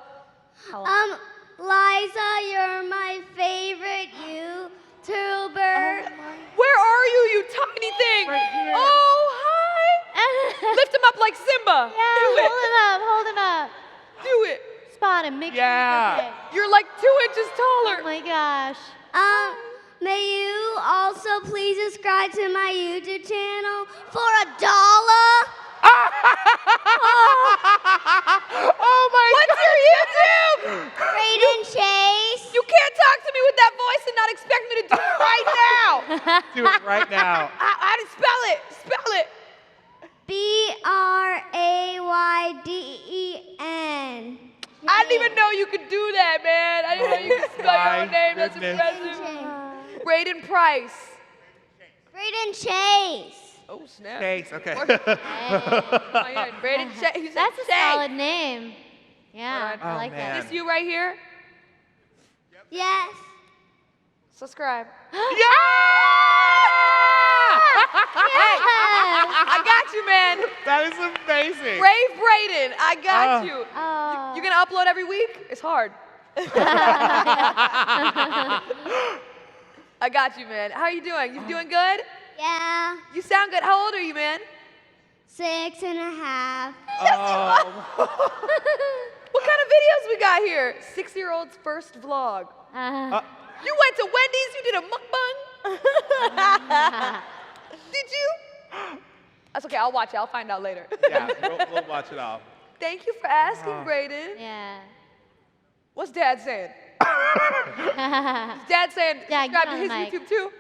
Liza, you're my favorite YouTuber. Where are you, you tiny thing? Oh, hi. Lift him up like Simba. Yeah, Do it. hold him up. Do it. Spot him, make Yeah. sure he's okay. You're like 2 inches taller. Oh my gosh. May you also please subscribe to my YouTube channel for $1? Oh my What's your YouTube? Brayden Chase. You can't talk to me with that voice and not expect me to do it right now. God. Do it right now. How do you spell it? Spell it. BRAYDEN. I didn't even know you could do that, man. I didn't know you could spell your own name. That's goodness. impressive. Braden Price. Brayden Chase. Oh, snap. Thanks. Okay. Braden Chase. That's a solid name. Yeah, I Oh, like man. Is this you right here? Yes. Subscribe. Yeah! Hey, I got you, man. That is amazing. Brave Braden, I got Oh. you. Oh. You gonna upload every week? It's hard. I got you, man. How you doing? You doing good? Yeah. You sound good. How old are you, man? 6.5. Oh. What kind of videos we got here? 6-year-old's first vlog. You went to Wendy's, you did a mukbang? Did you? That's okay, I'll watch it. I'll find out later. Yeah, we'll watch it all. Thank you for asking, Braden. Yeah. What's Dad saying? Is Dad saying Dad, subscribe get to on his the mic. YouTube too?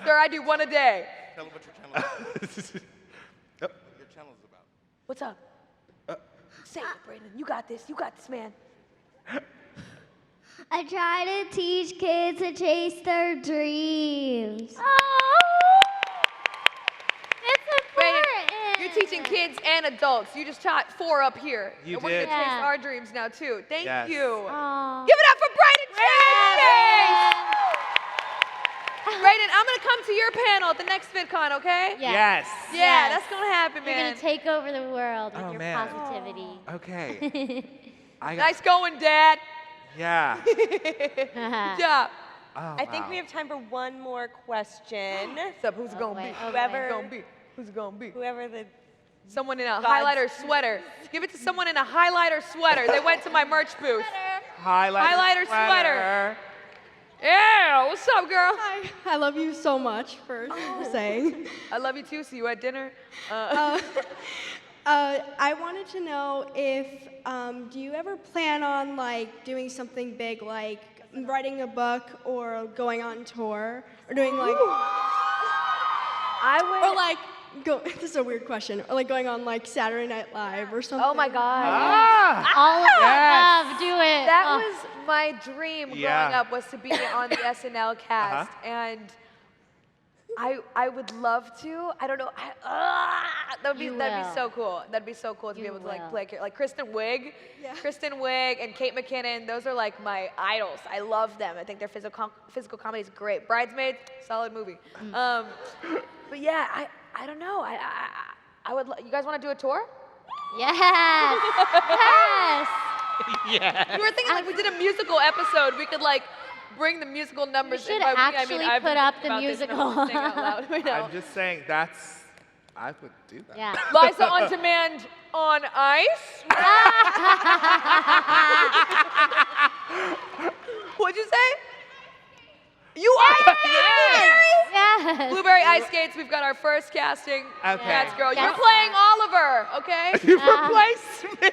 Sir, I do 1 a day. Tell them what your channel is. Your channel is about. What's up? Say it, Braden. You got this. You got this, man. I try to teach kids to chase their dreams. It's Braden, important. you're teaching kids and adults. You just taught 4 up here. You and we're did. gonna chase Yeah. our dreams now too. Thank Yes. you. Aw. Give it up for Braden Chase! Braden, I'm gonna come to your panel at the next VidCon, okay? Yeah. Yes. Yeah, Yes. that's gonna happen, You're man. gonna take over the world with Oh, your man. positivity. Okay. I got, Nice going, Dad. Yeah. Good job. Oh, I think wow. we have time for one more question. What's up? Who's it gonna wait, be? oh, Whoever- Who's it gonna be? Who's it gonna be? Whoever the Someone in a God's- highlighter sweater. Give it to someone in a highlighter sweater. They went to my merch booth. Highlighter sweater. Yeah, what's up, girl? Hi, I love you so much for saying. I love you too. See you at dinner. I wanted to know if, do you ever plan on like doing something big like writing a book or going on tour or doing like, I would. or like, this is a weird question, or like going on like Saturday Night Live or something? Oh my God. Ah! All of Yes. the above, do it. That Oh. was my dream growing Yeah. up, was to be on the SNL cast, and I would love to. I don't know. That'd be so cool. That'd be so cool to be You able to like will. play like Kristen Wiig. Yeah. Kristen Wiig and Kate McKinnon. Those are like my idols. I love them. I think their physical comedy is great. Bridesmaids, solid movie. But yeah, I don't know. I would. You guys want to do a tour? Yes. Yes. Yeah. We were thinking like we did a musical episode. We could like bring the musical numbers. We should in. By we, I actually mean, I've been put up thinking the about this and I'm musical. saying out loud right now. I'm just saying I would do that. Yeah. Liza On Demand on ice. What'd you say? You are Blueberry? Yes. Blueberry Ice Skates. We've got our first casting. Okay. Cats girl. You're Yes. playing Oliver, okay? You replaced me.